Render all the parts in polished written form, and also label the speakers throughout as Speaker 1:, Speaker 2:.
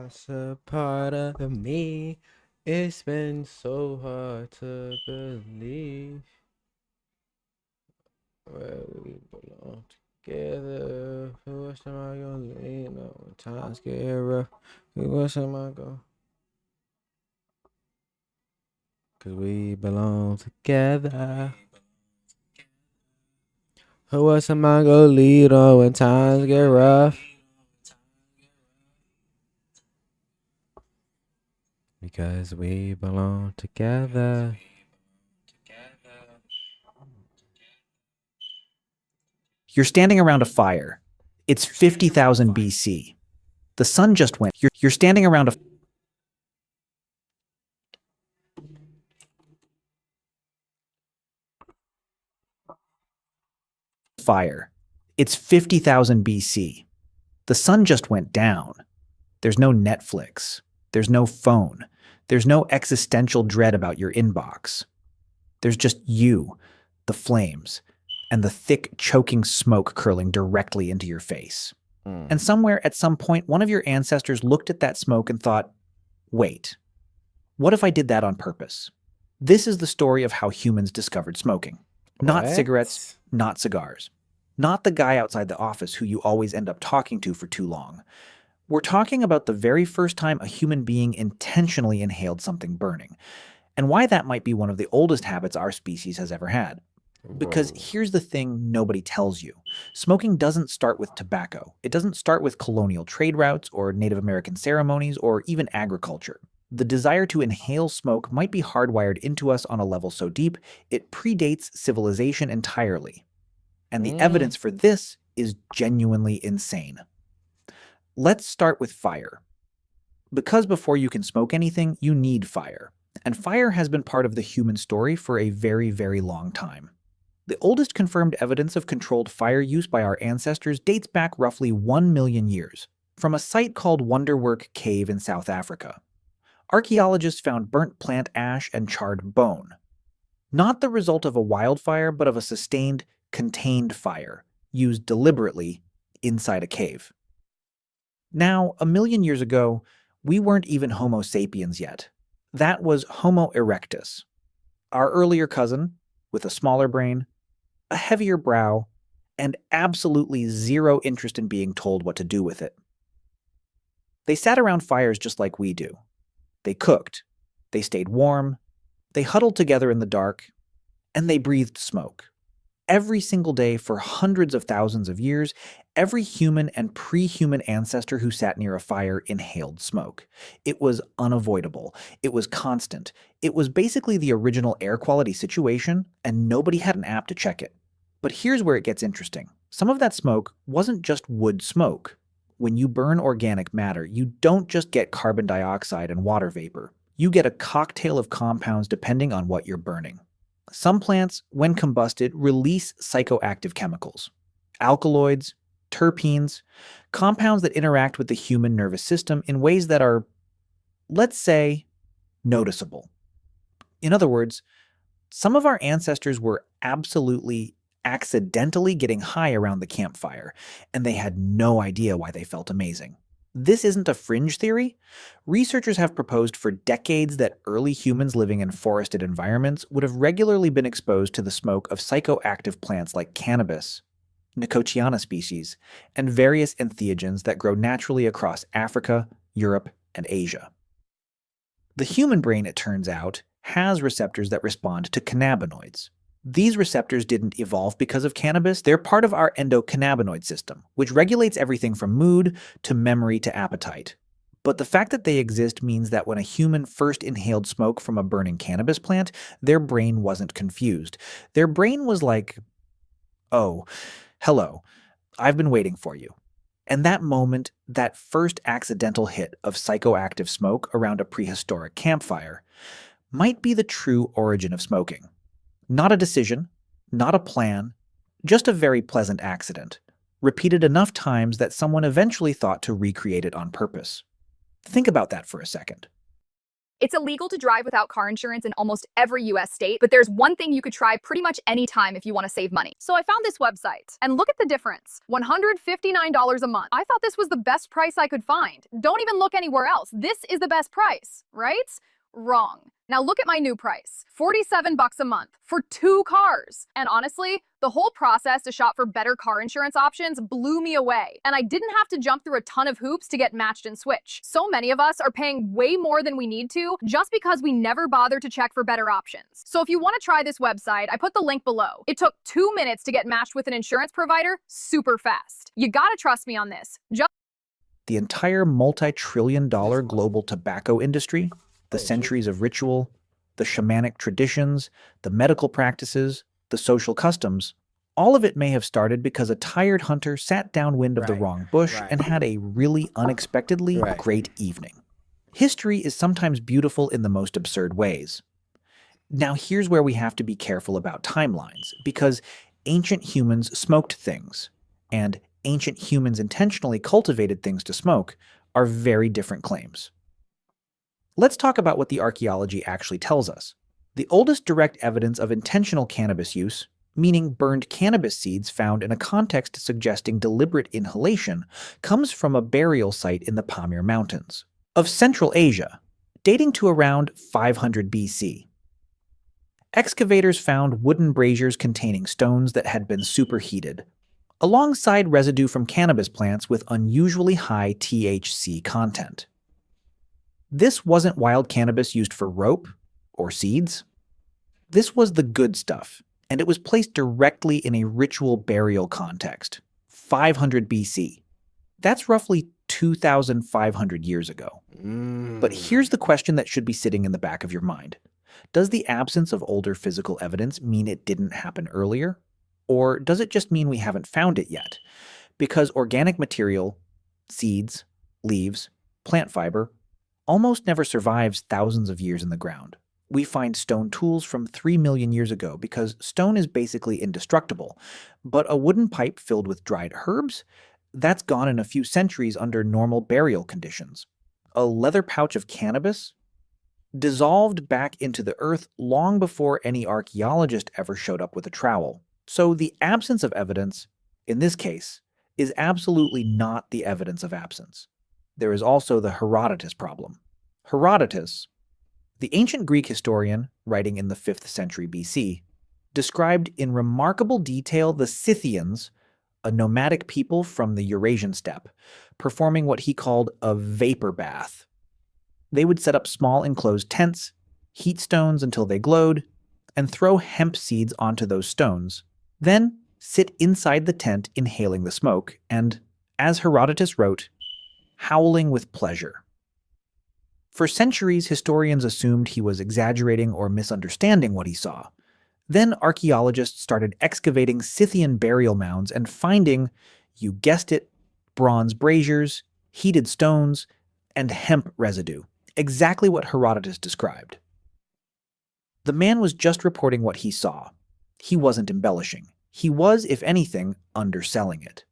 Speaker 1: It's a part of me. It's been so hard to believe where we belong together. Who else am I gonna lean on when times get rough? Who else am I gonna? Cause we belong together. Who else am I gonna lean on when times get rough? Because we belong together.
Speaker 2: You're standing around a fire. It's 50,000 BC. The sun just went. You're standing around a fire. It's 50,000 BC. The sun just went down. There's no Netflix. There's no phone. There's no existential dread about your inbox. There's just you, the flames, and the thick, choking smoke curling directly into your face. And somewhere at some point, one of your ancestors looked at that smoke and thought, wait, what if I did that on purpose? This is the story of how humans discovered smoking. Not
Speaker 1: What?
Speaker 2: cigarettes, not cigars. Not the guy outside the office who you always end up talking to for too long. We're talking about the very first time a human being intentionally inhaled something burning, and why that might be one of the oldest habits our species has ever had. Because
Speaker 1: Whoa.
Speaker 2: here's the thing nobody tells you. Smoking doesn't start with tobacco. It doesn't start with colonial trade routes or Native American ceremonies or even agriculture. The desire to inhale smoke might be hardwired into us on a level so deep, it predates civilization entirely. And the evidence for this is genuinely insane. Let's start with fire. Because before you can smoke anything, you need fire. And fire has been part of the human story for a very, very long time. The oldest confirmed evidence of controlled fire use by our ancestors dates back roughly 1 million years, from a site called Wonderwork Cave in South Africa. Archaeologists found burnt plant ash and charred bone. Not the result of a wildfire, but of a sustained, contained fire, used deliberately inside a cave. Now, 1 million years ago, we weren't even Homo sapiens yet. That was Homo erectus, our earlier cousin, with a smaller brain, a heavier brow, and absolutely zero interest in being told what to do with it. They sat around fires just like we do. They cooked, they stayed warm, they huddled together in the dark, and they breathed smoke. Every single day for hundreds of thousands of years, every human and pre-human ancestor who sat near a fire inhaled smoke. It was unavoidable. It was constant. It was basically the original air quality situation, and nobody had an app to check it. But here's where it gets interesting. Some of that smoke wasn't just wood smoke. When you burn organic matter, you don't just get carbon dioxide and water vapor. You get a cocktail of compounds depending on what you're burning. Some plants, when combusted, release psychoactive chemicals, alkaloids, terpenes, compounds that interact with the human nervous system in ways that are, let's say, noticeable. In other words, some of our ancestors were absolutely accidentally getting high around the campfire, and they had no idea why they felt amazing. This isn't a fringe theory. Researchers have proposed for decades that early humans living in forested environments would have regularly been exposed to the smoke of psychoactive plants like cannabis, Nicotiana species, and various entheogens that grow naturally across Africa, Europe, and Asia. The human brain, it turns out, has receptors that respond to cannabinoids. These receptors didn't evolve because of cannabis, they're part of our endocannabinoid system, which regulates everything from mood to memory to appetite. But the fact that they exist means that when a human first inhaled smoke from a burning cannabis plant, their brain wasn't confused. Their brain was like, oh, hello, I've been waiting for you. And that moment, that first accidental hit of psychoactive smoke around a prehistoric campfire, might be the true origin of smoking. Not a decision, not a plan, just a very pleasant accident, repeated enough times that someone eventually thought to recreate it on purpose. Think about that for a second.
Speaker 3: It's illegal to drive without car insurance in almost every US state, but there's one thing you could try pretty much any time if you want to save money. So I found this website, and look at the difference. $159 a month. I thought this was the best price I could find. Don't even look anywhere else. This is the best price, right? Wrong. Now look at my new price, $47 a month for 2 cars. And honestly, the whole process to shop for better car insurance options blew me away. And I didn't have to jump through a ton of hoops to get matched and switch. So many of us are paying way more than we need to just because we never bother to check for better options. So if you want to try this website, I put the link below. It took 2 minutes to get matched with an insurance provider super fast. You gotta trust me on this.
Speaker 2: The entire multi-trillion-dollar global tobacco industry, the centuries of ritual, the shamanic traditions, the medical practices, the social customs, all of it may have started because a tired hunter sat downwind of the wrong bush and had a really unexpectedly great evening. History is sometimes beautiful in the most absurd ways. Now here's where we have to be careful about timelines, because ancient humans smoked things, and ancient humans intentionally cultivated things to smoke are very different claims. Let's talk about what the archaeology actually tells us. The oldest direct evidence of intentional cannabis use, meaning burned cannabis seeds found in a context suggesting deliberate inhalation, comes from a burial site in the Pamir Mountains of Central Asia, dating to around 500 BC. Excavators found wooden braziers containing stones that had been superheated, alongside residue from cannabis plants with unusually high THC content. This wasn't wild cannabis used for rope or seeds. This was the good stuff, and it was placed directly in a ritual burial context, 500 BC. That's roughly 2,500 years ago. But here's the question that should be sitting in the back of your mind. Does the absence of older physical evidence mean it didn't happen earlier? Or does it just mean we haven't found it yet? Because organic material, seeds, leaves, plant fiber, almost never survives thousands of years in the ground. We find stone tools from 3 million years ago because stone is basically indestructible, but a wooden pipe filled with dried herbs? That's gone in a few centuries under normal burial conditions. A leather pouch of cannabis? Dissolved back into the earth long before any archaeologist ever showed up with a trowel. So the absence of evidence, in this case, is absolutely not the evidence of absence. There is also the Herodotus problem. Herodotus, the ancient Greek historian writing in the 5th century BC, described in remarkable detail the Scythians, a nomadic people from the Eurasian steppe, performing what he called a vapor bath. They would set up small enclosed tents, heat stones until they glowed, and throw hemp seeds onto those stones, then sit inside the tent inhaling the smoke and, as Herodotus wrote, howling with pleasure. For centuries, historians assumed he was exaggerating or misunderstanding what he saw. Then archaeologists started excavating Scythian burial mounds and finding, you guessed it, bronze braziers, heated stones, and hemp residue, exactly what Herodotus described. The man was just reporting what he saw. He wasn't embellishing. He was, if anything, underselling it.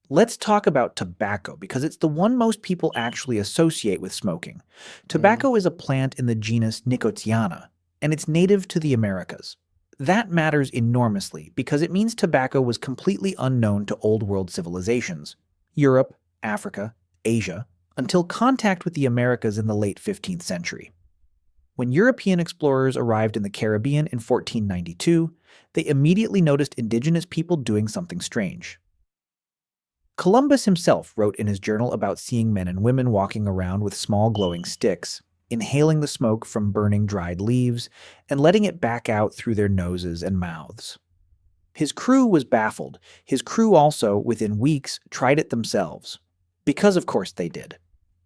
Speaker 2: Let's talk about tobacco, because it's the one most people actually associate with smoking. Tobacco is a plant in the genus Nicotiana, and it's native to the Americas. That matters enormously because it means tobacco was completely unknown to Old World civilizations, Europe, Africa, Asia, until contact with the Americas in the late 15th century. When European explorers arrived in the Caribbean in 1492, they immediately noticed indigenous people doing something strange. Columbus himself wrote in his journal about seeing men and women walking around with small glowing sticks, inhaling the smoke from burning dried leaves, and letting it back out through their noses and mouths. His crew was baffled. His crew also, within weeks, tried it themselves. Because of course they did.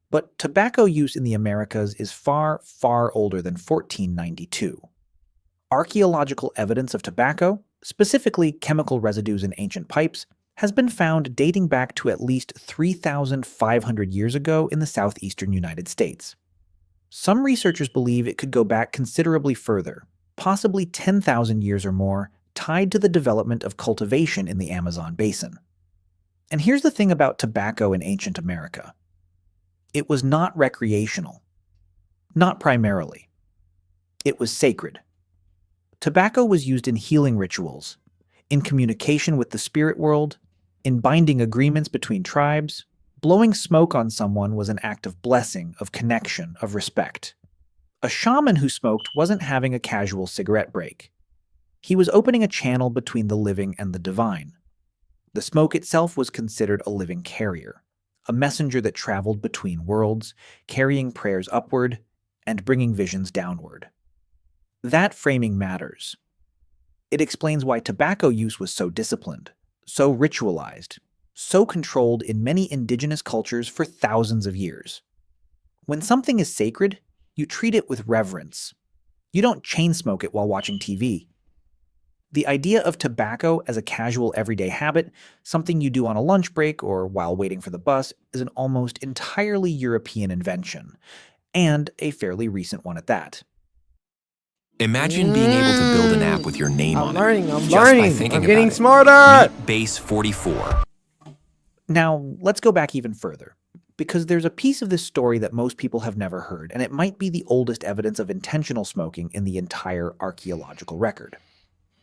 Speaker 2: But tobacco use in the Americas is far, far older than 1492. Archaeological evidence of tobacco, specifically chemical residues in ancient pipes, has been found dating back to at least 3,500 years ago in the southeastern United States. Some researchers believe it could go back considerably further, possibly 10,000 years or more, tied to the development of cultivation in the Amazon basin. And here's the thing about tobacco in ancient America. It was not recreational. Not primarily. It was sacred. Tobacco was used in healing rituals, in communication with the spirit world, in binding agreements between tribes. Blowing smoke on someone was an act of blessing, of connection, of respect. A shaman who smoked wasn't having a casual cigarette break. He was opening a channel between the living and the divine. The smoke itself was considered a living carrier, a messenger that traveled between worlds, carrying prayers upward and bringing visions downward. That framing matters. It explains why tobacco use was so disciplined, so ritualized, so controlled in many indigenous cultures for thousands of years. When something is sacred, you treat it with reverence. You don't chain smoke it while watching TV. The idea of tobacco as a casual everyday habit, something you do on a lunch break or while waiting for the bus, is an almost entirely European invention, and a fairly recent one at that.
Speaker 4: Imagine being able to build an app with your name on
Speaker 1: I'm
Speaker 4: it. Just by
Speaker 1: learning.
Speaker 4: thinking
Speaker 1: I'm getting
Speaker 4: about it.
Speaker 1: smarter.
Speaker 4: Meet Base 44.
Speaker 2: Now, let's go back even further, because there's a piece of this story that most people have never heard, and it might be the oldest evidence of intentional smoking in the entire archaeological record.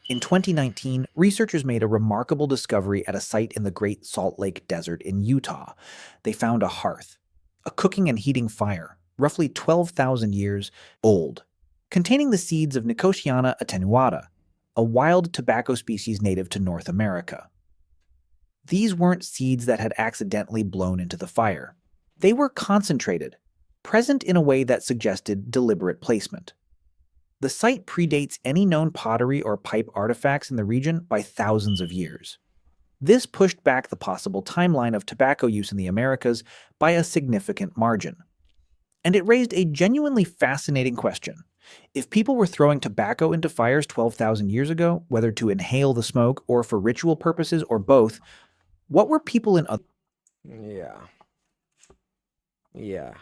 Speaker 2: In 2019, researchers made a remarkable discovery at a site in the Great Salt Lake Desert in Utah. They found a hearth, a cooking and heating fire, roughly 12,000 years old, containing the seeds of Nicotiana attenuata, a wild tobacco species native to North America. These weren't seeds that had accidentally blown into the fire. They were concentrated, present in a way that suggested deliberate placement. The site predates any known pottery or pipe artifacts in the region by thousands of years. This pushed back the possible timeline of tobacco use in the Americas by a significant margin. And it raised a genuinely fascinating question. If people were throwing tobacco into fires 12,000 years ago, whether to inhale the smoke or for ritual purposes or both, what were people in other...
Speaker 1: Yeah. Yeah.